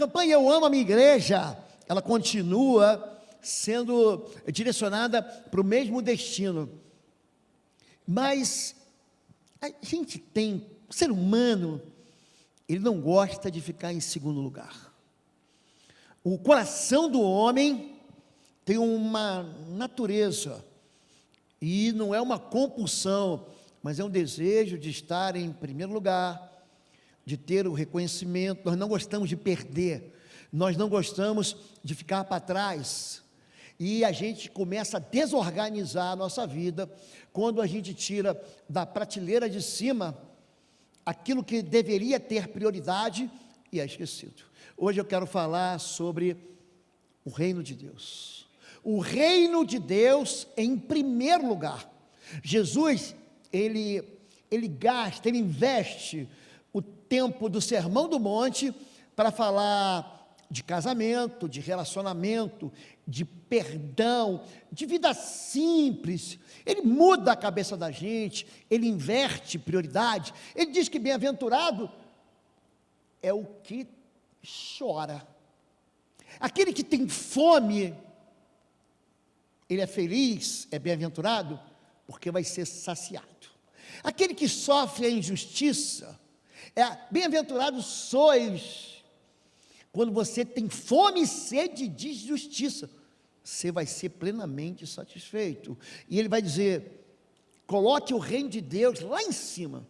campanha Eu Amo a Minha Igreja, ela continua sendo direcionada para o mesmo destino. Mas a gente tem, o ser humano, ele não gosta de ficar em segundo lugar. O coração do homem tem uma natureza, e não é uma compulsão, mas é um desejo de estar em primeiro lugar, de ter o reconhecimento. Nós não gostamos de perder, nós não gostamos de ficar para trás, e a gente começa a desorganizar a nossa vida, quando a gente tira da prateleira de cima, aquilo que deveria ter prioridade, e é esquecido. Hoje eu quero falar sobre o reino de Deus, o reino de Deus em primeiro lugar. Jesus, ele investe o tempo do Sermão do Monte para falar de casamento, de relacionamento, de perdão, de vida simples. Ele muda a cabeça da gente, ele inverte prioridade. Ele diz que bem-aventurado é o que chora. Aquele que tem fome, ele é feliz, é bem-aventurado, porque vai ser saciado. Aquele que sofre a injustiça, bem-aventurado sois, quando você tem fome e sede de justiça, você vai ser plenamente satisfeito. E ele vai dizer, coloque o reino de Deus lá em cima,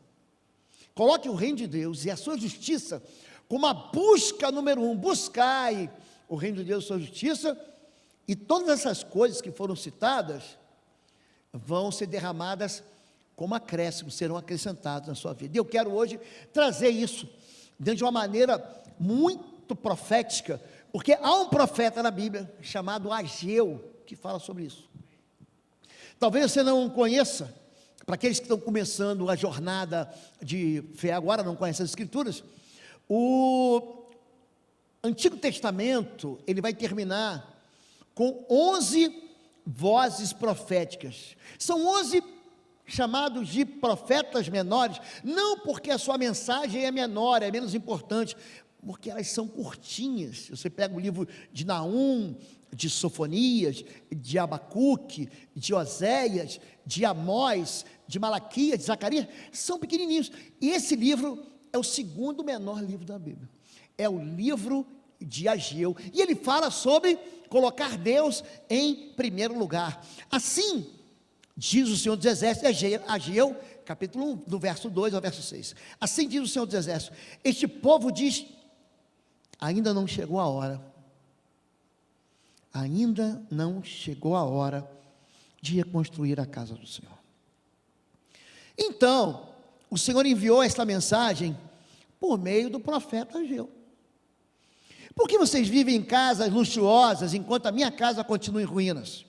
coloque o reino de Deus e a sua justiça, como a busca número 1, buscai o reino de Deus e a sua justiça, e todas essas coisas que foram citadas, vão ser derramadas como acréscimo, serão acrescentados na sua vida. E eu quero hoje trazer isso, dentro de uma maneira muito profética, porque há um profeta na Bíblia, chamado Ageu, que fala sobre isso. Talvez você não conheça, para aqueles que estão começando a jornada de fé agora, não conhecem as Escrituras, o Antigo Testamento, ele vai terminar com 11 vozes proféticas. São 11 chamados de profetas menores, não porque a sua mensagem é menor, é menos importante, porque elas são curtinhas. Você pega o livro de Naum, de Sofonias, de Abacuque, de Oséias, de Amós, de Malaquias, de Zacarias, são pequenininhos, e esse livro é o segundo menor livro da Bíblia, é o livro de Ageu, e ele fala sobre colocar Deus em primeiro lugar. Assim diz o Senhor dos Exércitos, Ageu, capítulo 1, do verso 2 ao verso 6, assim diz o Senhor dos Exércitos, este povo diz, ainda não chegou a hora, ainda não chegou a hora de reconstruir a casa do Senhor. Então, o Senhor enviou esta mensagem por meio do profeta Ageu. Por que vocês vivem em casas luxuosas, enquanto a minha casa continua em ruínas?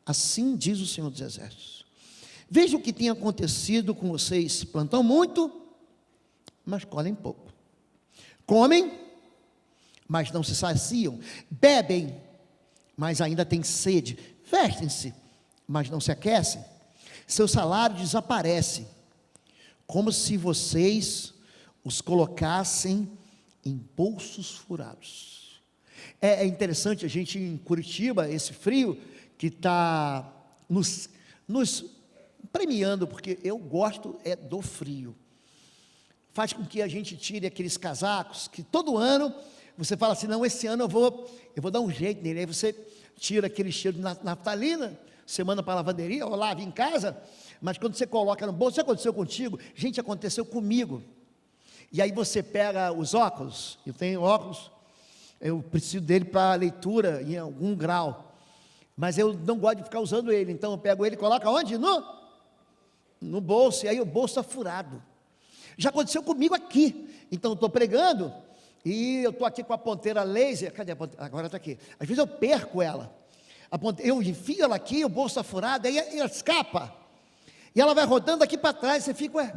Assim diz o Senhor dos Exércitos. Veja o que tem acontecido com vocês, plantam muito, mas colhem pouco. Comem, mas não se saciam. Bebem, mas ainda têm sede. Vestem-se, mas não se aquecem. Seu salário desaparece, como se vocês os colocassem em bolsos furados. É interessante a gente em Curitiba, esse frio que está nos premiando, porque eu gosto do frio. Faz com que a gente tire aqueles casacos que todo ano você fala assim, não, esse ano eu vou dar um jeito nele. Aí você tira aquele cheiro de naftalina, você manda para a lavanderia ou lava em casa, mas quando você coloca no bolso, isso aconteceu contigo? Gente, aconteceu comigo. E aí você pega os óculos, eu tenho óculos, eu preciso dele para leitura em algum grau, mas eu não gosto de ficar usando ele, então eu pego ele e coloco onde? No bolso, e aí o bolso está furado. Já aconteceu comigo aqui, então eu estou pregando, e eu estou aqui com a ponteira laser, cadê a ponteira? Agora está aqui, às vezes eu perco ela, eu enfio ela aqui, o bolso está furado, aí ela escapa, e ela vai rodando aqui para trás, você fica, ué,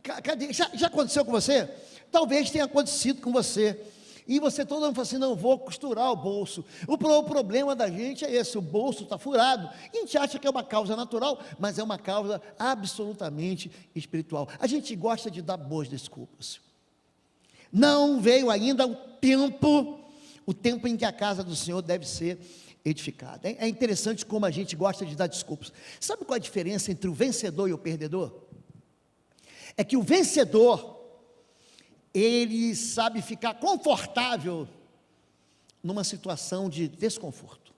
cadê? Já aconteceu com você? Talvez tenha acontecido com você, e você todo mundo fala assim, não, vou costurar o bolso. O problema da gente é esse, o bolso está furado, e a gente acha que é uma causa natural, mas é uma causa absolutamente espiritual. A gente gosta de dar boas desculpas. Não veio ainda o tempo em que a casa do Senhor deve ser edificada. É interessante como a gente gosta de dar desculpas. Sabe qual é a diferença entre o vencedor e o perdedor? É que o vencedor, ele sabe ficar confortável numa situação de desconforto.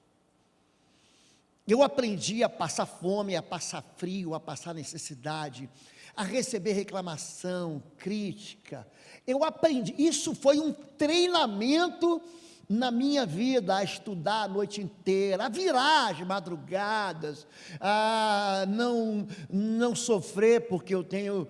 Eu aprendi a passar fome, a passar frio, a passar necessidade, a receber reclamação, crítica. Eu aprendi, isso foi um treinamento na minha vida, a estudar a noite inteira, a virar as madrugadas, a não sofrer porque eu tenho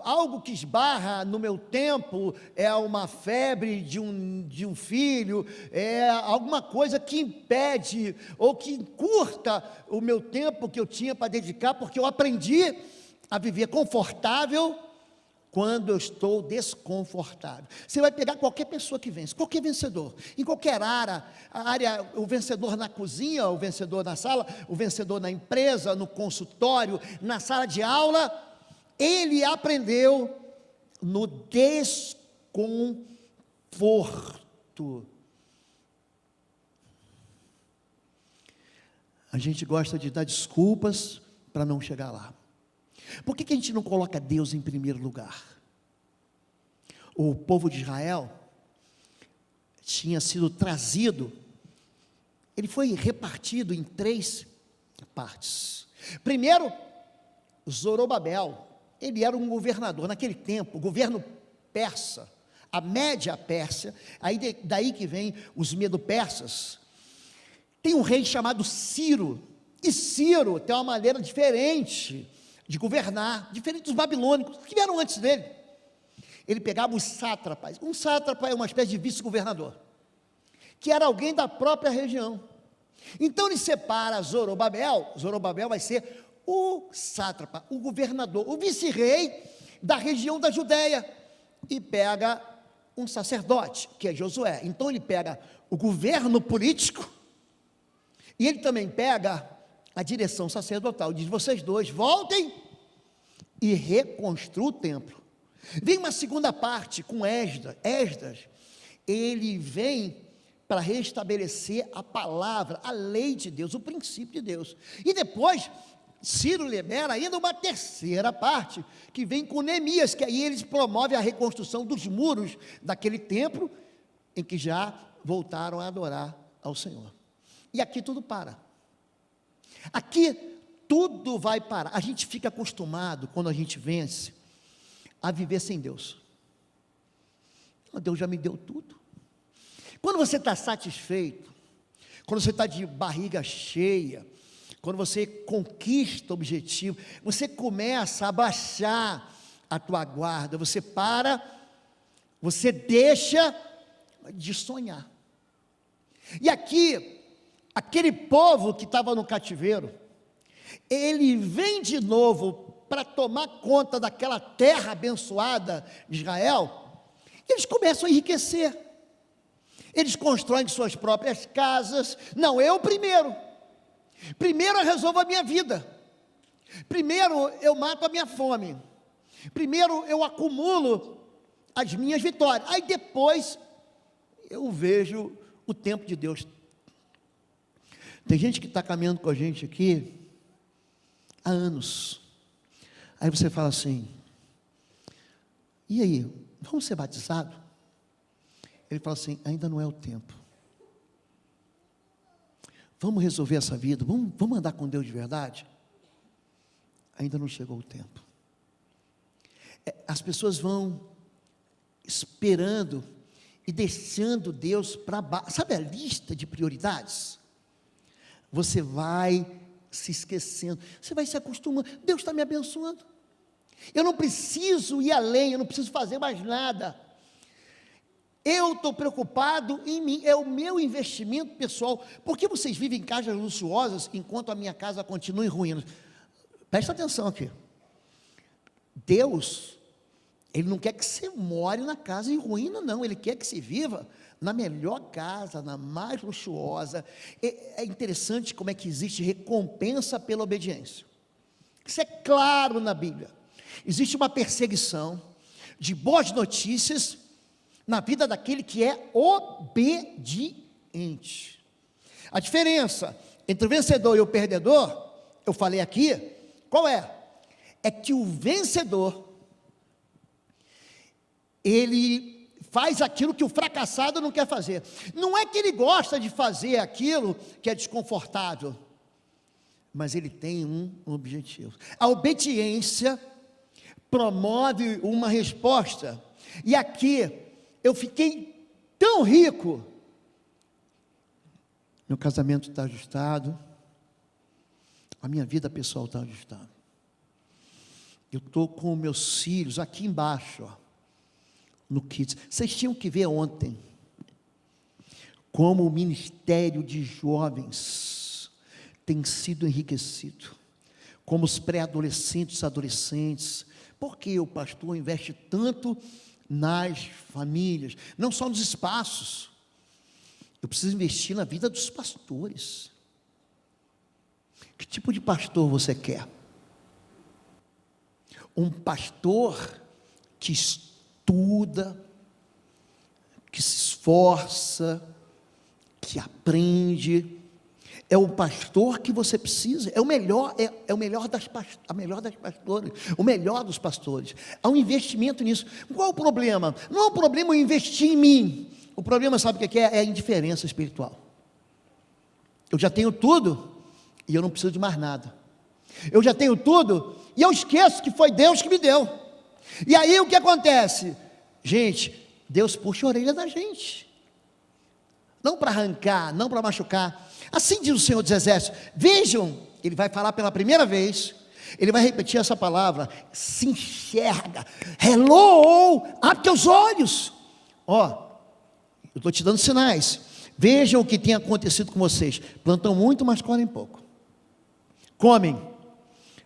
algo que esbarra no meu tempo, é uma febre de um filho, é alguma coisa que impede ou que encurta o meu tempo que eu tinha para dedicar, porque eu aprendi a viver confortável quando eu estou desconfortável. Você vai pegar qualquer pessoa que vence, qualquer vencedor, em qualquer área, o vencedor na cozinha, o vencedor na sala, o vencedor na empresa, no consultório, na sala de aula, ele aprendeu no desconforto. A gente gosta de dar desculpas para não chegar lá. Por que a gente não coloca Deus em primeiro lugar? O povo de Israel tinha sido trazido, ele foi repartido em 3 partes. Primeiro, Zorobabel, ele era um governador, naquele tempo, o governo persa, a média Pérsia, aí daí que vem os medo-persas. Tem um rei chamado Ciro, e Ciro tem uma maneira diferente de governar, diferente dos babilônicos, que vieram antes dele. Ele pegava os sátrapas, um sátrapa é uma espécie de vice-governador, que era alguém da própria região. Então ele separa Zorobabel vai ser o sátrapa, o governador, o vice-rei da região da Judéia, e pega um sacerdote, que é Josué. Então ele pega o governo político, e ele também pega a direção sacerdotal, diz: vocês dois voltem e reconstruam o templo. Vem uma segunda parte com Esdras, ele vem para restabelecer a palavra, a lei de Deus, o princípio de Deus. E depois, Ciro libera ainda uma terceira parte, que vem com Neemias, que aí eles promovem a reconstrução dos muros daquele templo, em que já voltaram a adorar ao Senhor. E aqui tudo para. Aqui tudo vai parar. A gente fica acostumado, quando a gente vence, a viver sem Deus. Deus já me deu tudo. Quando você está satisfeito, quando você está de barriga cheia, quando você conquista o objetivo, você começa a baixar a tua guarda, você para, você deixa de sonhar. E aqui, aquele povo que estava no cativeiro, ele vem de novo para tomar conta daquela terra abençoada de Israel, e eles começam a enriquecer, eles constroem suas próprias casas. Não, eu primeiro eu resolvo a minha vida, primeiro eu mato a minha fome, primeiro eu acumulo as minhas vitórias, aí depois eu vejo o tempo de Deus. Tem gente que está caminhando com a gente aqui há anos, aí você fala assim: e aí, vamos ser batizados? Ele fala assim: ainda não é o tempo. Vamos resolver essa vida, vamos andar com Deus de verdade? Ainda não chegou o tempo. As pessoas vão esperando e deixando Deus para baixo. Sabe a lista de prioridades? Você vai se esquecendo, você vai se acostumando. Deus está me abençoando, eu não preciso ir além, eu não preciso fazer mais nada. Eu estou preocupado em mim, é o meu investimento pessoal. Por que vocês vivem em casas luxuosas enquanto a minha casa continua em ruínas? Presta atenção aqui. Deus, Ele não quer que você more na casa em ruína, não. Ele quer que você viva na melhor casa, na mais luxuosa. É interessante como é que existe recompensa pela obediência. Isso é claro na Bíblia. Existe uma perseguição de boas notícias na vida daquele que é obediente. A diferença entre o vencedor e o perdedor, eu falei aqui, qual é? É que o vencedor, ele faz aquilo que o fracassado não quer fazer. Não é que ele gosta de fazer aquilo que é desconfortável, mas ele tem um objetivo. A obediência promove uma resposta. E aqui eu fiquei tão rico. Meu casamento está ajustado, a minha vida pessoal está ajustada. Eu estou com meus filhos aqui embaixo, ó, no Kids. Vocês tinham que ver ontem como o ministério de jovens tem sido enriquecido, como os pré-adolescentes, adolescentes. Por que o pastor investe tanto nas famílias, não só nos espaços? Eu preciso investir na vida dos pastores. Que tipo de pastor você quer? Um pastor que estuda, que se esforça, que aprende. É o pastor que você precisa. É o melhor, a melhor das pastores, o melhor dos pastores. Há um investimento nisso. Qual o problema? Não é o problema eu investir em mim. O problema, sabe o que é? É a indiferença espiritual. Eu já tenho tudo e eu não preciso de mais nada. Eu já tenho tudo e eu esqueço que foi Deus que me deu. E aí o que acontece? Gente, Deus puxa a orelha da gente. Não para arrancar, não para machucar. Assim diz o Senhor dos Exércitos. Vejam, Ele vai falar pela primeira vez. Ele vai repetir essa palavra. Se enxerga. Hello, abre teus olhos. Ó, eu estou te dando sinais. Vejam o que tem acontecido com vocês. Plantam muito, mas colhem pouco. Comem,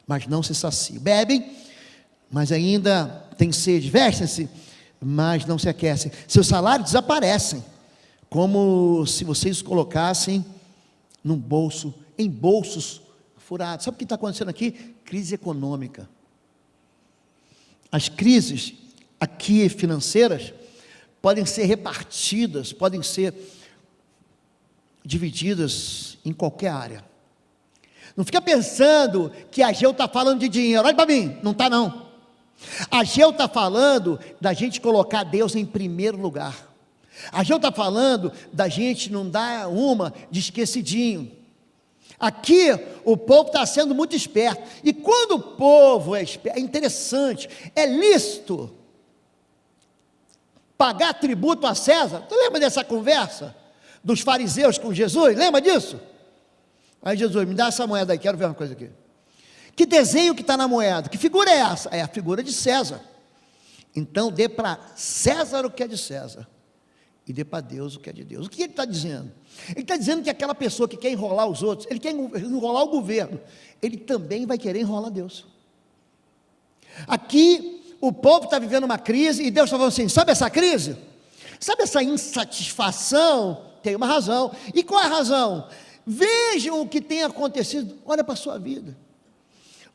mas não se saciam. Bebem, mas ainda têm sede. Vestem-se, mas não se aquecem. Seus salários desaparecem, como se vocês os colocassem num bolso, em bolsos furados. Sabe o que está acontecendo aqui? Crise econômica. As crises aqui financeiras podem ser repartidas, podem ser divididas em qualquer área. Não fica pensando que Ageu está falando de dinheiro. Olha para mim, não está não. Ageu está falando da gente colocar Deus em primeiro lugar. Ageu está falando da gente não dar uma de esquecidinho. Aqui o povo está sendo muito esperto. E quando o povo é esperto, é interessante, é lícito pagar tributo a César. Tu lembra dessa conversa dos fariseus com Jesus? Lembra disso? Aí Jesus, me dá essa moeda aí, quero ver uma coisa aqui. Que desenho que está na moeda? Que figura é essa? É a figura de César. Então dê para César o que é de César e dê para Deus o que é de Deus. O que ele está dizendo? Ele está dizendo que aquela pessoa que quer enrolar os outros, ele quer enrolar o governo, ele também vai querer enrolar Deus. Aqui o povo está vivendo uma crise e Deus está falando assim, sabe essa crise? Sabe essa insatisfação? Tem uma razão. E qual é a razão? Vejam o que tem acontecido. Olha para a sua vida.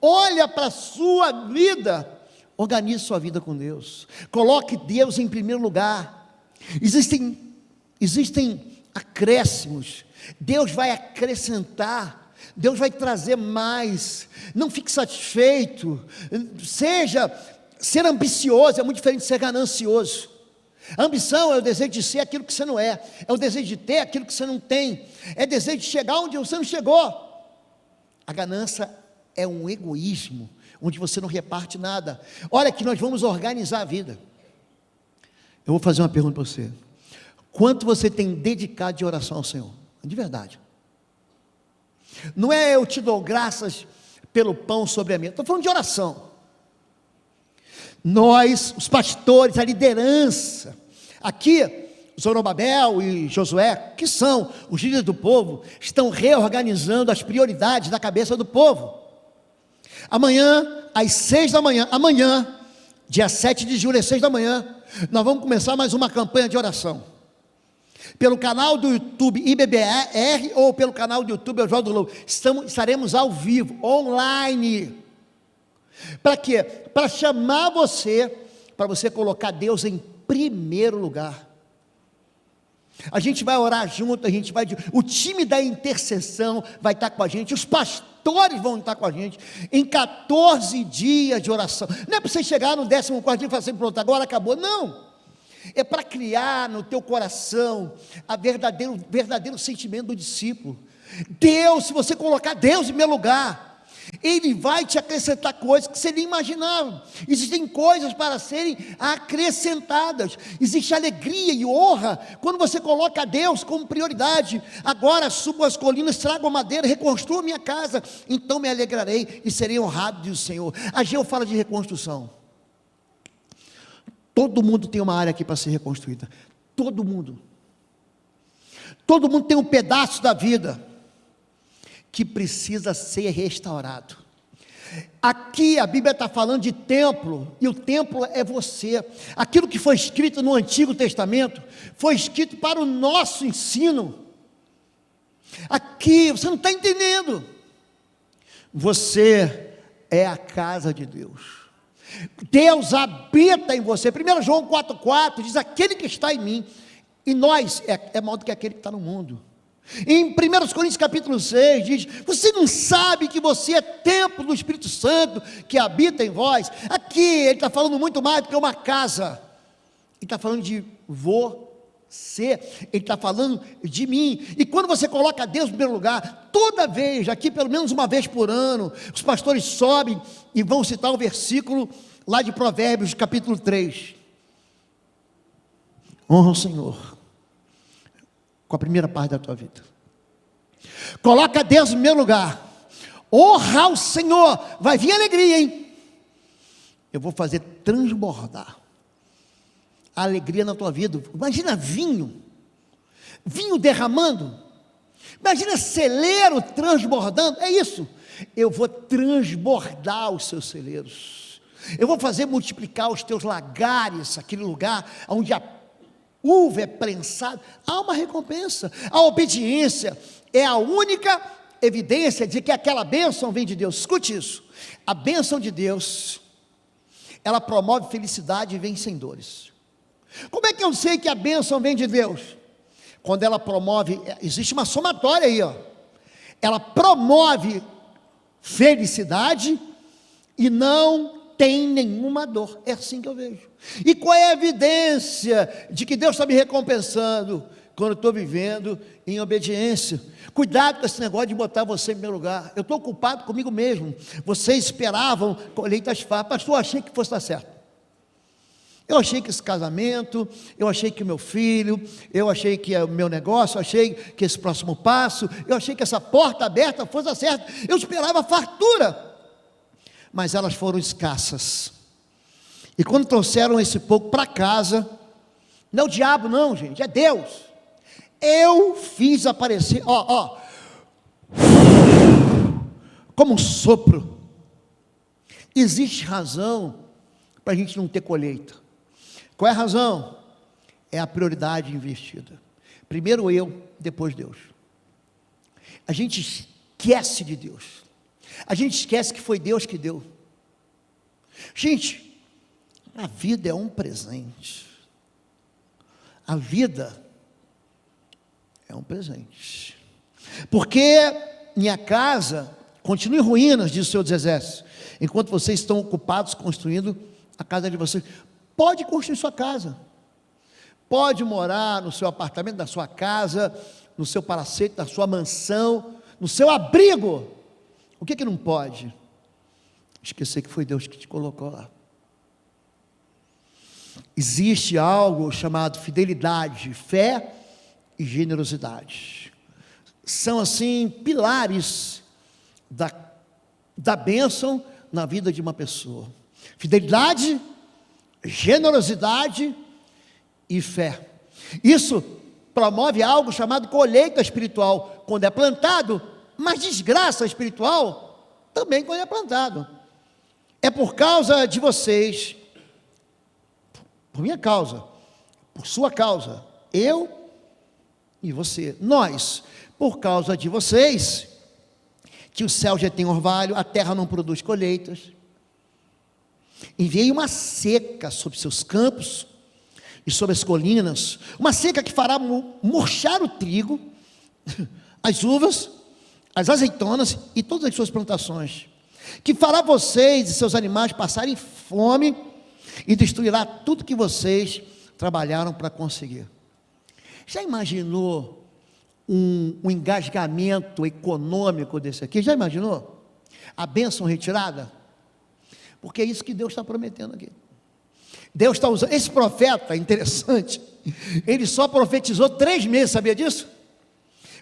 Olha para a sua vida. Organize sua vida com Deus. Coloque Deus em primeiro lugar. Existem acréscimos. Deus vai acrescentar. Deus vai trazer mais. Não fique satisfeito. Ser ambicioso é muito diferente de ser ganancioso. A ambição é o desejo de ser aquilo que você não é o desejo de ter aquilo que você não tem, é desejo de chegar onde você não chegou. A ganância é um egoísmo, onde você não reparte nada. Olha que nós vamos organizar a vida. Eu vou fazer uma pergunta para você. Quanto você tem dedicado de oração ao Senhor? De verdade. Não é eu te dou graças pelo pão sobre a mesa, estou falando de oração. Nós, os pastores, a liderança, aqui, Zorobabel e Josué, que são os líderes do povo, estão reorganizando as prioridades da cabeça do povo. Amanhã, às 6 da manhã, amanhã, dia 7 de julho, às 6 da manhã, nós vamos começar mais uma campanha de oração. Pelo canal do YouTube IBBR ou pelo canal do YouTube Oswaldo Lobo, estaremos ao vivo, online. Para quê? Para chamar você, para você colocar Deus em primeiro lugar. A gente vai orar junto, o time da intercessão vai estar com a gente, os pastores vão estar com a gente, em 14 dias de oração. Não é para você chegar no 14º dia e falar assim, pronto, agora acabou, não. É para criar no teu coração o verdadeiro sentimento do discípulo. Deus, se você colocar Deus em primeiro lugar, Ele vai te acrescentar coisas que você nem imaginava. Existem coisas para serem acrescentadas. Existe alegria e honra quando você coloca Deus como prioridade. Agora subo as colinas, trago a madeira, reconstruo a minha casa, então me alegrarei e serei honrado, diz o Senhor. Ageu fala de reconstrução. Todo mundo tem uma área aqui para ser reconstruída. Todo mundo tem um pedaço da vida que precisa ser restaurado. Aqui a Bíblia está falando de templo, e o templo é você. Aquilo que foi escrito no Antigo Testamento, foi escrito para o nosso ensino. Aqui, você não está entendendo. Você é a casa de Deus. Deus habita em você. 1 João 4,4 diz, aquele que está em mim, e nós é maior do que aquele que está no mundo. Em 1 Coríntios capítulo 6 diz, você não sabe que você é templo do Espírito Santo, que habita em vós? Aqui ele está falando muito mais do que uma casa, ele está falando de você, ele está falando de mim. E quando você coloca Deus em primeiro lugar, toda vez, aqui pelo menos uma vez por ano, os pastores sobem e vão citar o versículo lá de Provérbios capítulo 3, honra o Senhor com a primeira parte da tua vida, coloca Deus em primeiro lugar, honra o Senhor, vai vir alegria, hein? Eu vou fazer transbordar a alegria na tua vida. Imagina vinho derramando, imagina celeiro transbordando, é isso, eu vou transbordar os seus celeiros, eu vou fazer multiplicar os teus lagares, aquele lugar onde a uva é prensada, há uma recompensa. A obediência é a única evidência de que aquela bênção vem de Deus. Escute isso, a bênção de Deus, ela promove felicidade e vencedores. Como é que eu sei que a bênção vem de Deus? Quando ela promove, existe uma somatória aí, ó. Ela promove felicidade e não tem nenhuma dor. É assim que eu vejo. E qual é a evidência de que Deus está me recompensando? Quando eu estou vivendo em obediência. Cuidado com esse negócio de botar você em primeiro lugar. Eu estou ocupado comigo mesmo. Vocês esperavam colheitas fartas. Pastor, eu achei que fosse dar certo. Eu achei que esse casamento, eu achei que o meu filho, eu achei que o meu negócio, eu achei que esse próximo passo, eu achei que essa porta aberta fosse dar certo. Eu esperava fartura, mas elas foram escassas. E quando trouxeram esse pouco para casa, não é o diabo não, gente, é Deus. Eu fiz aparecer, como um sopro. Existe razão para a gente não ter colheita. Qual é a razão? É a prioridade investida. Primeiro eu, depois Deus. A gente esquece de Deus. A gente esquece que foi Deus que deu. Gente, a vida é um presente. A vida é um presente. Porque minha casa continua em ruínas, diz o Senhor dos Exércitos, enquanto vocês estão ocupados construindo a casa de vocês. Pode construir sua casa, pode morar no seu apartamento, na sua casa, no seu palacete, na sua mansão, no seu abrigo. O que não pode? Esquecer que foi Deus que te colocou lá. Existe algo chamado fidelidade, fé e generosidade. São assim pilares da bênção na vida de uma pessoa. Fidelidade, generosidade e fé. Isso promove algo chamado colheita espiritual quando é plantado, mas desgraça espiritual também quando é plantado. É por causa de vocês, por minha causa, por sua causa, eu e você, nós, por causa de vocês, que o céu já tem orvalho, a terra não produz colheitas, enviei uma seca sobre seus campos, e sobre as colinas, uma seca que fará murchar o trigo, as uvas, as azeitonas e todas as suas plantações, que fará vocês e seus animais passarem fome e destruirá tudo que vocês trabalharam para conseguir. Já imaginou um engasgamento econômico desse aqui? Já imaginou? A bênção retirada? Porque é isso que Deus está prometendo aqui. Deus está usando, esse profeta, interessante, ele só profetizou 3 meses, sabia disso?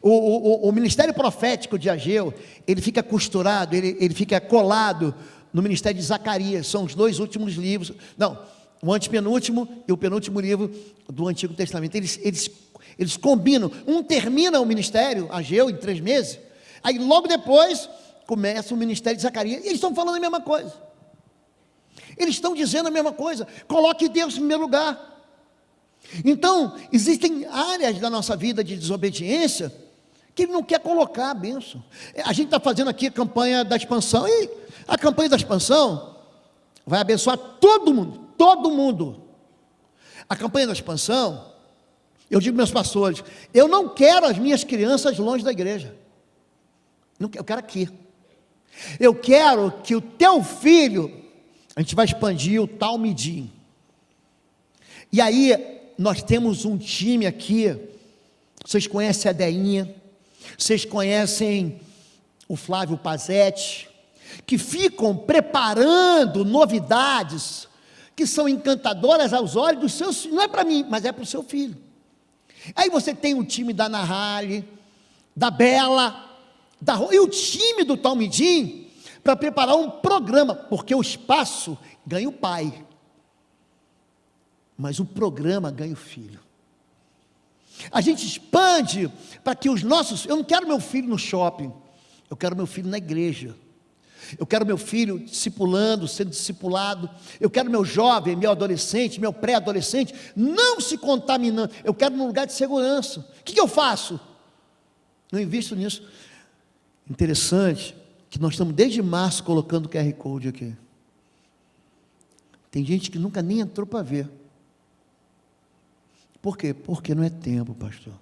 O ministério profético de Ageu, ele fica costurado, ele fica colado no ministério de Zacarias, são os 2 últimos livros, não, o antepenúltimo e o penúltimo livro do Antigo Testamento, eles combinam, um termina o ministério, Ageu, em 3 meses, aí logo depois começa o ministério de Zacarias, e eles estão falando a mesma coisa, eles estão dizendo a mesma coisa, coloque Deus em primeiro lugar. Então, existem áreas da nossa vida de desobediência, que Ele não quer colocar a bênção. A gente está fazendo aqui a campanha da expansão, e a campanha da expansão vai abençoar todo mundo, todo mundo. A campanha da expansão, eu digo meus pastores, eu não quero as minhas crianças longe da igreja, eu quero aqui, eu quero que o teu filho, a gente vai expandir o Talmidim, e aí nós temos um time aqui, vocês conhecem a Deinha, vocês conhecem o Flávio Pazetti, que ficam preparando novidades, que são encantadoras aos olhos dos seus filhos, não é para mim, mas é para o seu filho. Aí você tem o time da Nahali, da Bela, e o time do Talmidim, para preparar um programa, porque o espaço ganha o pai, mas o programa ganha o filho. A gente expande para que os nossos, eu não quero meu filho no shopping, eu quero meu filho na igreja, eu quero meu filho discipulando, sendo discipulado, eu quero meu jovem, meu adolescente, meu pré-adolescente, não se contaminando, eu quero num lugar de segurança. O que eu faço? Eu invisto nisso. Interessante, que nós estamos desde março colocando o QR Code aqui, tem gente que nunca nem entrou para ver. Por quê? Porque não é tempo, pastor.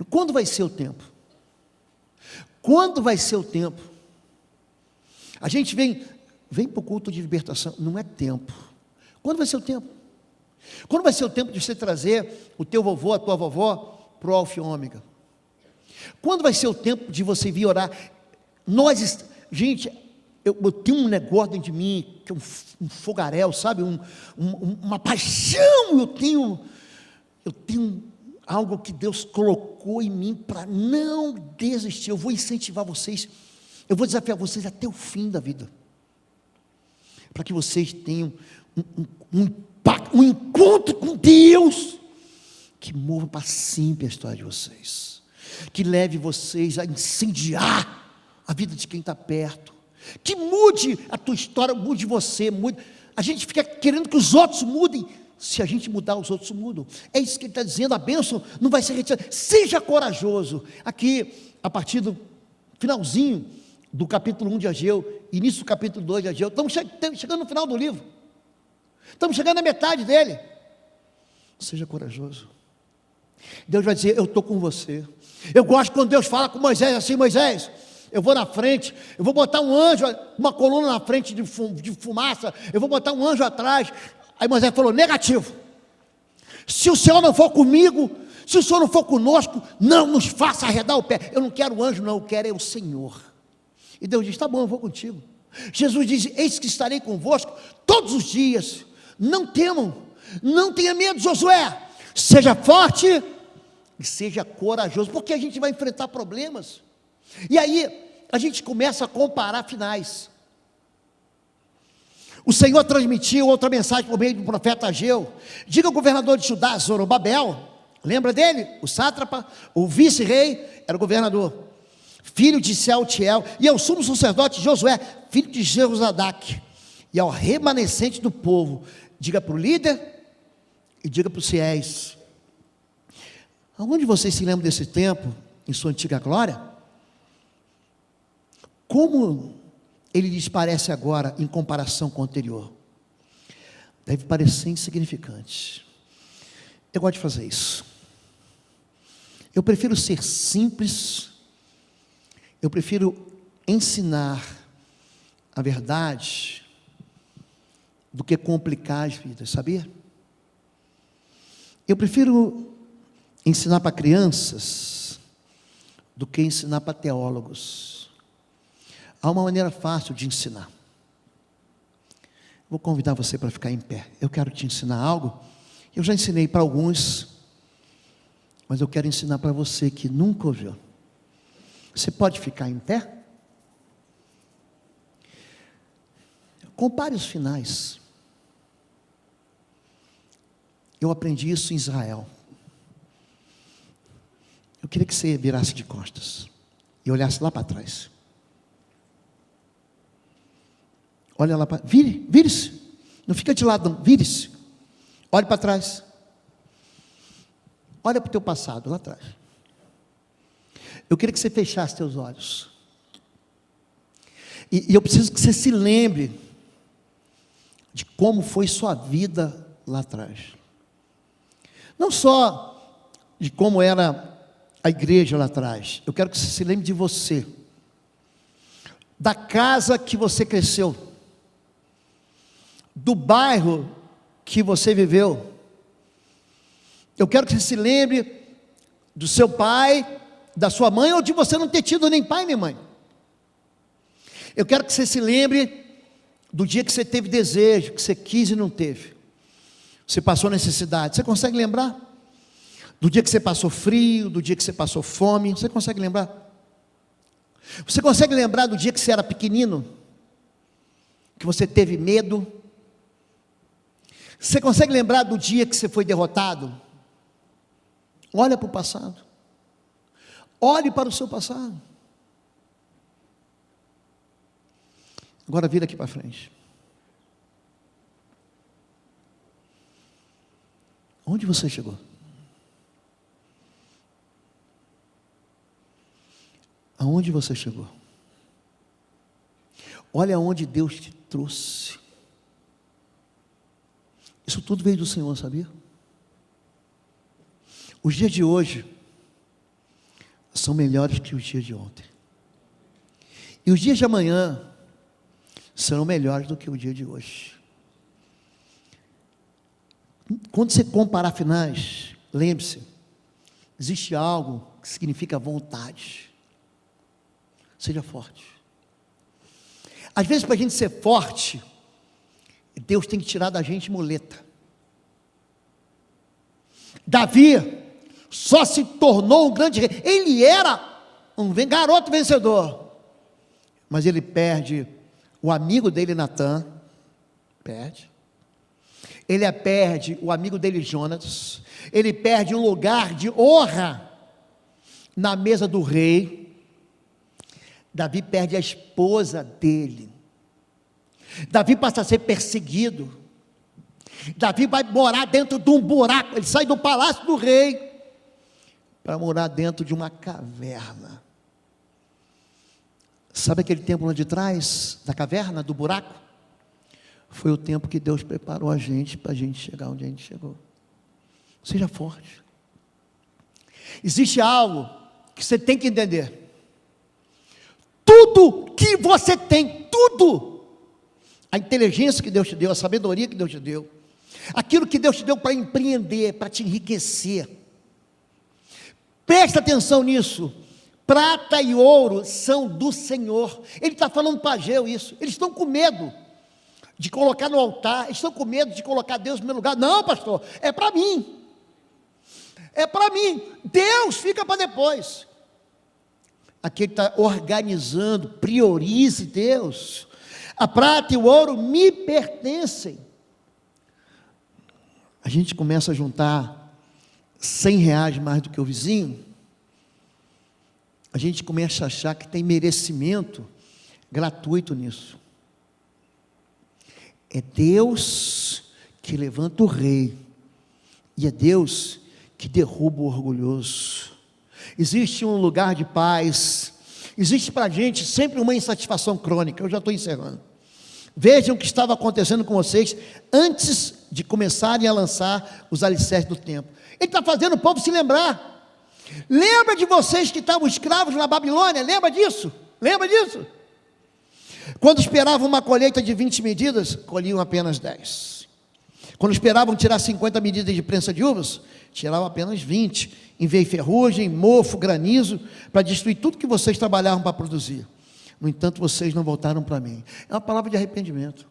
Quando vai ser o tempo? Quando vai ser o tempo? A gente vem para o culto de libertação, não é tempo. Quando vai ser o tempo? Quando vai ser o tempo de você trazer o teu vovô, a tua vovó, para o Alfa e Ômega? Quando vai ser o tempo de você vir orar? Gente, eu tenho um negócio dentro de mim, que é um fogaréu, sabe, uma paixão, eu tenho algo que Deus colocou em mim para não desistir. Eu vou incentivar vocês, eu vou desafiar vocês até o fim da vida, para que vocês tenham um encontro com Deus, que mova para sempre a história de vocês, que leve vocês a incendiar a vida de quem está perto, que mude a tua história, mude você, mude. A gente fica querendo que os outros mudem, se a gente mudar, os outros mudam. É isso que ele está dizendo, a bênção não vai ser retirada. Seja corajoso. Aqui, a partir do finalzinho do capítulo 1 de Ageu, início do capítulo 2 de Ageu, estamos chegando no final do livro, estamos chegando na metade dele. Seja corajoso. Deus vai dizer, eu estou com você. Eu gosto quando Deus fala com Moisés assim: Moisés, eu vou na frente, eu vou botar um anjo, uma coluna na frente de fumaça, eu vou botar um anjo atrás. Aí Moisés falou: negativo, se o Senhor não for comigo, se o Senhor não for conosco, não nos faça arredar o pé. Eu não quero o anjo, não, eu quero é o Senhor. E Deus diz: tá bom, eu vou contigo. Jesus diz: eis que estarei convosco todos os dias, não temam, não tenha medo, Josué, seja forte e seja corajoso, porque a gente vai enfrentar problemas. E aí a gente começa a comparar finais. O Senhor transmitiu outra mensagem por meio do profeta Ageu. Diga ao governador de Judá, Zorobabel, lembra dele? O sátrapa, o vice-rei, era o governador, filho de Sealtiel, e ao sumo sacerdote Josué, filho de Jehozadaque, e ao remanescente do povo, diga para o líder e diga para os fiéis. Aonde vocês se lembram desse tempo, em sua antiga glória? Como ele lhes parece agora em comparação com o anterior? deve parecer insignificante. Eu gosto de fazer isso. Eu prefiro ser simples, eu prefiro ensinar a verdade do que complicar as vidas, sabia? Eu prefiro ensinar para crianças do que ensinar para teólogos. Há uma maneira fácil de ensinar. Vou convidar você para ficar em pé. Eu quero te ensinar algo. Eu já ensinei para alguns, mas eu quero ensinar para você que nunca ouviu. Você pode ficar em pé? Compare os finais. Eu aprendi isso em Israel. Eu queria que você virasse de costas e olhasse lá para trás. Olha lá para... Vire-se. Não fica de lado, não. Vire-se. Olhe para trás. Olha para o teu passado, lá atrás. Eu queria que você fechasse teus olhos. E eu preciso que você se lembre de como foi sua vida lá atrás. Não só de como era a igreja lá atrás. Eu quero que você se lembre de você. Da casa que você cresceu. Do bairro que você viveu. Eu quero que você se lembre do seu pai, da sua mãe, ou de você não ter tido nem pai nem mãe. Eu quero que você se lembre do dia que você teve desejo, que você quis e não teve. Você passou necessidade. Você consegue lembrar? Do dia que você passou frio, do dia que você passou fome. Você consegue lembrar? Você consegue lembrar do dia que você era pequenino? Que você teve medo? Você consegue lembrar do dia que você foi derrotado? Olha para o passado. Olhe para o seu passado. Agora vira aqui para frente. Onde você chegou? Aonde você chegou? Olha aonde Deus te trouxe. Isso tudo veio do Senhor, sabia? Os dias de hoje são melhores que os dias de ontem. E os dias de amanhã serão melhores do que o dia de hoje. Quando você comparar finais, lembre-se, existe algo que significa vontade. Seja forte. Às vezes, para a gente ser forte, Deus tem que tirar da gente muleta. Davi só se tornou um grande rei. Ele era um garoto vencedor, mas ele perde o amigo dele Natã, perde. Ele perde o amigo dele Jonatas. Ele perde um lugar de honra na mesa do rei. Davi perde a esposa dele. Davi passa a ser perseguido. Davi vai morar dentro de um buraco. Ele sai do palácio do rei para morar dentro de uma caverna. Sabe aquele tempo lá de trás, da caverna, do buraco? Foi o tempo que Deus preparou a gente para a gente chegar onde a gente chegou. Seja forte. Existe algo que você tem que entender. Tudo que você tem, tudo, a inteligência que Deus te deu, a sabedoria que Deus te deu, aquilo que Deus te deu para empreender, para te enriquecer, presta atenção nisso. Prata e ouro são do Senhor. Ele está falando para Ageu isso. Eles estão com medo de colocar no altar, eles estão com medo de colocar Deus no meu lugar. Não, pastor, é para mim. É para mim. Deus fica para depois. Aqui ele está organizando, priorize Deus. A prata e o ouro me pertencem. A gente começa a juntar R$100 mais do que o vizinho. A gente começa a achar que tem merecimento gratuito nisso. É Deus que levanta o rei. E é Deus que derruba o orgulhoso. Existe um lugar de paz. Existe para a gente sempre uma insatisfação crônica. Eu já estou encerrando. Vejam o que estava acontecendo com vocês antes de começarem a lançar os alicerces do templo. Ele está fazendo o povo se lembrar. Lembra de vocês que estavam escravos na Babilônia? Lembra disso? Lembra disso? Quando esperavam uma colheita de 20 medidas, colhiam apenas 10. Quando esperavam tirar 50 medidas de prensa de uvas, tiravam apenas 20. Enviei ferrugem, mofo, granizo, para destruir tudo que vocês trabalhavam para produzir. No entanto, vocês não voltaram para mim. É uma palavra de arrependimento.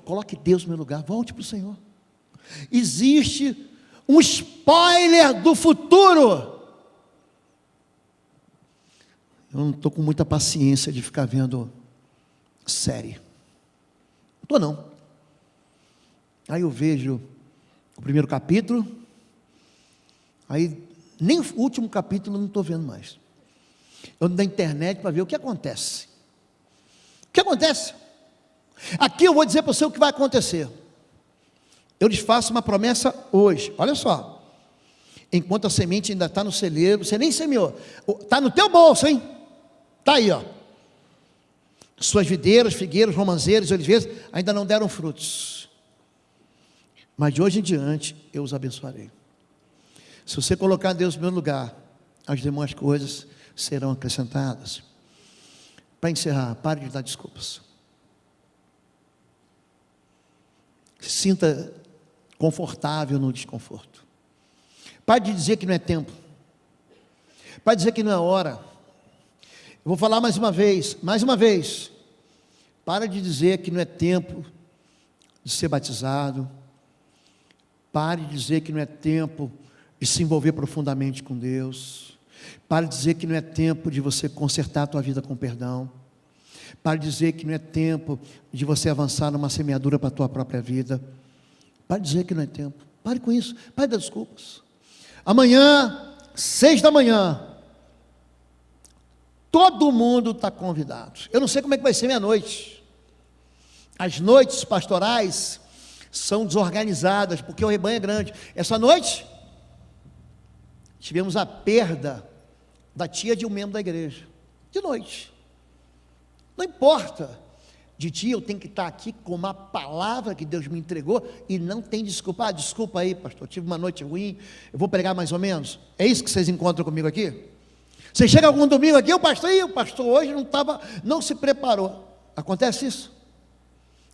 Coloque Deus no meu lugar, volte para o Senhor. Existe um spoiler do futuro. Eu não estou com muita paciência de ficar vendo série. Não estou não. Aí eu vejo o primeiro capítulo, aí nem o último capítulo eu não estou vendo mais. Eu ando na internet para ver o que acontece. O que acontece? Aqui eu vou dizer para você o que vai acontecer. Eu lhes faço uma promessa hoje. Olha só. Enquanto a semente ainda está no celeiro, você nem semeou. Está no teu bolso, hein? Está aí, ó. Suas videiras, figueiras, romãzeiros, oliveiras ainda não deram frutos. Mas de hoje em diante eu os abençoarei. Se você colocar Deus no meu lugar, as demais coisas serão acrescentadas. Para encerrar, pare de dar desculpas. Se sinta confortável no desconforto. Pare de dizer que não é tempo. Pare de dizer que não é hora. Eu vou falar mais uma vez. Para de dizer que não é tempo de ser batizado. Pare de dizer que não é tempo de se envolver profundamente com Deus. Pare de dizer que não é tempo de você consertar a tua vida com perdão. Pare de dizer que não é tempo de você avançar numa semeadura para a tua própria vida. Pare de dizer que não é tempo. Pare com isso. Pare de dar desculpas. Amanhã, 6 da manhã, todo mundo está convidado. Eu não sei como é que vai ser minha noite. As noites pastorais são desorganizadas, porque o rebanho é grande. Essa noite, tivemos a perda da tia de um membro da igreja. De noite. Não importa. De dia eu tenho que estar aqui com uma palavra que Deus me entregou e não tem desculpa. Desculpa aí, pastor, tive uma noite ruim, eu vou pregar mais ou menos. É isso que vocês encontram comigo aqui? Você chega algum domingo aqui, o pastor hoje não se preparou. Acontece isso?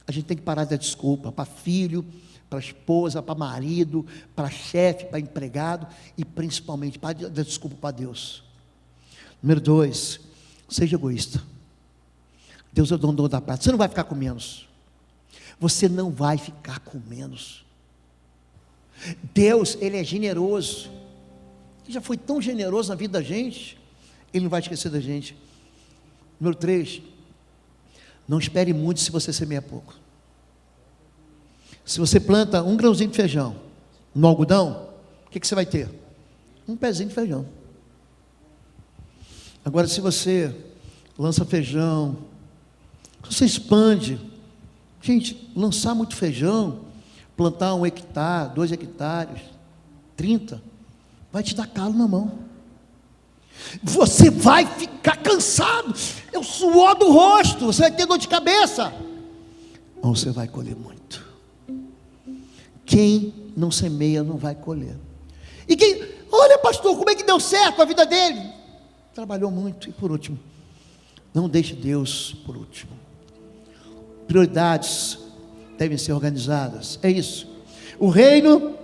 A gente tem que parar de dar desculpa para filho, para esposa, para marido, para chefe, para empregado e principalmente para dar desculpa para Deus. Número 2, seja egoísta. Deus é o dono da prata. Você não vai ficar com menos. Você não vai ficar com menos. Deus, Ele é generoso. Ele já foi tão generoso na vida da gente. Ele não vai esquecer da gente. Número 3, não espere muito se você semeia pouco. Se você planta um grãozinho de feijão no algodão, o que você vai ter? Um pezinho de feijão. Agora, se você lança feijão, você expande. Gente, lançar muito feijão, plantar 1 hectare, 2 hectares, 30, vai te dar calo na mão. Você vai ficar cansado, é o suor do rosto, você vai ter dor de cabeça, ou você vai colher muito. Quem não semeia não vai colher. E quem, olha pastor, como é que deu certo a vida dele? Trabalhou muito. E por último, não deixe Deus por último. Prioridades devem ser organizadas. É isso. O reino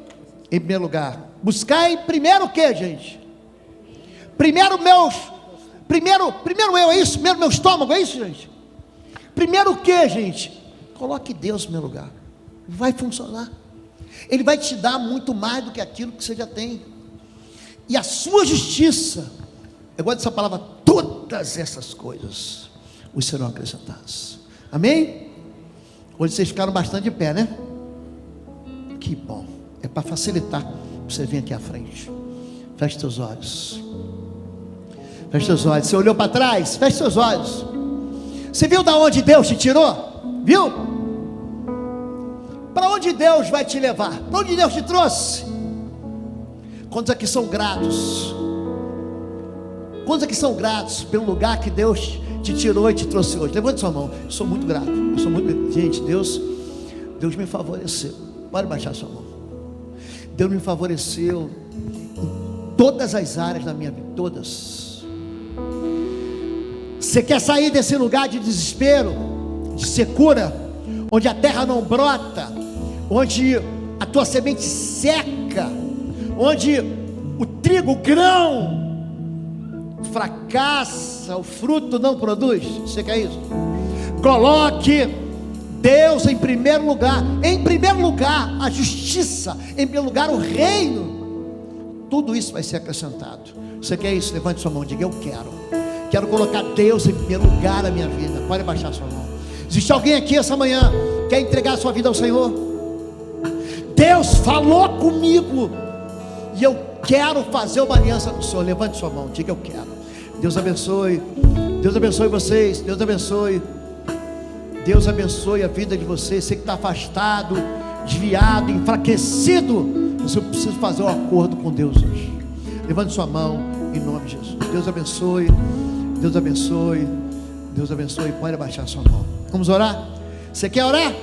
em primeiro lugar. Buscai primeiro o que, gente? Primeiro eu, é isso? Primeiro meu estômago, é isso, gente? Primeiro o que, gente? Coloque Deus no meu lugar. Vai funcionar. Ele vai te dar muito mais do que aquilo que você já tem. E a sua justiça, eu gosto dessa palavra, todas essas coisas os serão acrescentadas. Amém? Hoje vocês ficaram bastante de pé, né? Que bom. É para facilitar você vir aqui à frente. Feche seus olhos. Feche seus olhos. Você olhou para trás? Feche seus olhos. Você viu da onde Deus te tirou? Viu? Para onde Deus vai te levar? Para onde Deus te trouxe? Quantos aqui são gratos? Quantos aqui são gratos pelo lugar que Deus te tirou e te trouxe hoje? Levante sua mão. Eu sou muito grato. Gente, Deus me favoreceu. Pode baixar sua mão. Deus me favoreceu em todas as áreas da minha vida, todas. Você quer sair desse lugar de desespero, de secura, onde a terra não brota, onde a tua semente seca, onde o trigo, o grão fracassa, o fruto não produz? Você quer isso? Coloque Deus em primeiro lugar, a justiça, em primeiro lugar o reino, tudo isso vai ser acrescentado. Você quer isso? Levante sua mão e diga: eu quero colocar Deus em primeiro lugar na minha vida. Pode baixar sua mão. Existe alguém aqui essa manhã, quer entregar sua vida ao Senhor? Deus falou comigo, e eu quero fazer uma aliança com o Senhor. Levante sua mão, diga: eu quero. Deus abençoe vocês, Deus abençoe a vida de vocês. Você que está afastado, desviado, enfraquecido, você precisa fazer um acordo com Deus hoje. Levante sua mão em nome de Jesus. Deus abençoe. Pode abaixar sua mão. Vamos orar? Você quer orar?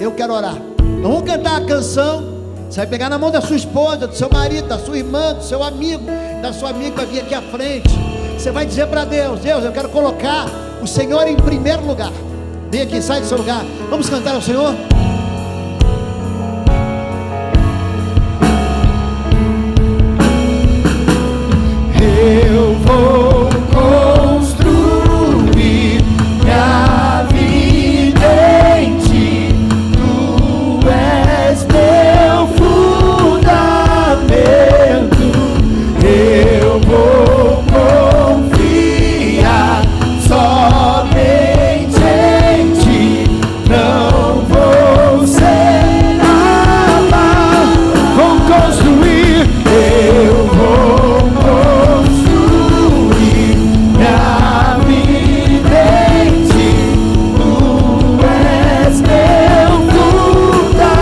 Eu quero orar. Nós vamos cantar a canção. Você vai pegar na mão da sua esposa, do seu marido, da sua irmã, do seu amigo, da sua amiga, vai vir aqui à frente. Você vai dizer para Deus: Deus, eu quero colocar o Senhor em primeiro lugar. Vem aqui, sai do seu lugar. Vamos cantar ao Senhor? Eu vou construir minha vida em Ti. Tu és meu fundamento. Eu vou confiar somente em Ti. Não vou ser abalado. Vou construir. Eu vou construir minha vida em Ti. Tu és meu fundamento.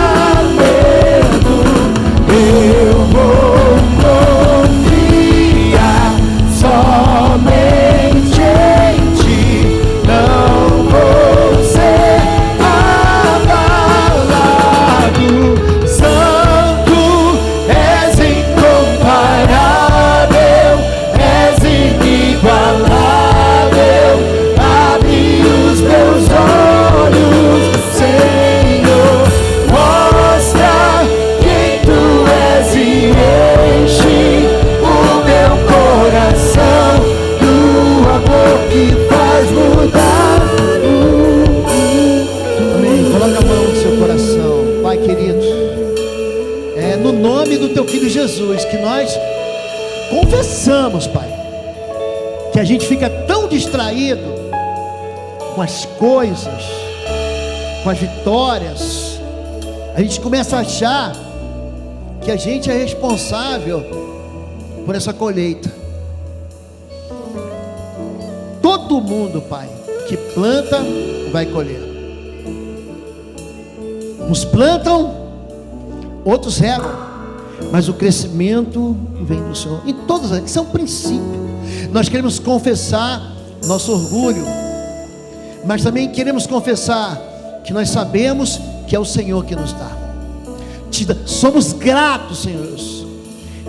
Eu vou confiar somente em Ti. Não vou ser abalado. Santo, és incomparável, és inigualável. Abre os meus olhos, Senhor, mostra quem Tu és e enche o meu coração do amor que faz mudar. Amém. Coloca a mão no seu coração. Pai querido, é no nome do Teu Filho Jesus que nós confessamos, Pai, que a gente fica tão distraído com as coisas, com as vitórias. A gente começa a achar que a gente é responsável por essa colheita. Todo mundo, Pai, que planta vai colher. Uns plantam, outros regam, mas o crescimento vem do Senhor. Em todas as, isso é um princípio. Nós queremos confessar nosso orgulho, mas também queremos confessar que nós sabemos que é o Senhor que nos dá. Somos gratos, Senhor,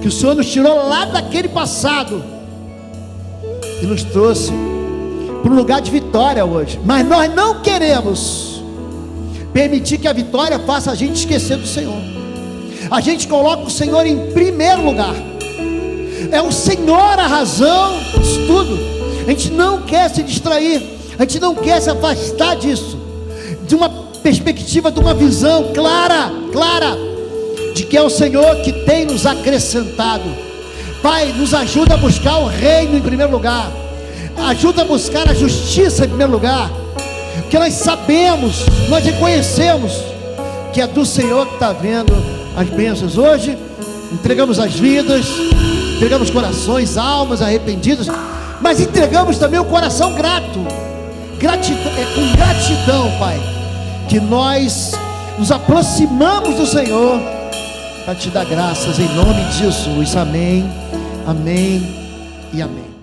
que o Senhor nos tirou lá daquele passado e nos trouxe para um lugar de vitória hoje. Mas nós não queremos permitir que a vitória faça a gente esquecer do Senhor. A gente coloca o Senhor em primeiro lugar. É o Senhor a razão disso tudo. A gente não quer se distrair, a gente não quer se afastar disso, de uma perspectiva, de uma visão clara, de que é o Senhor que tem nos acrescentado. Pai, nos ajuda a buscar o reino em primeiro lugar, ajuda a buscar a justiça em primeiro lugar, porque nós sabemos, nós reconhecemos que é do Senhor que está vendo as bênçãos. Hoje entregamos as vidas, entregamos corações, almas arrependidas, mas entregamos também o coração grato. É com gratidão, Pai, que nós nos aproximamos do Senhor para te dar graças em nome de Jesus. Amém, amém e amém.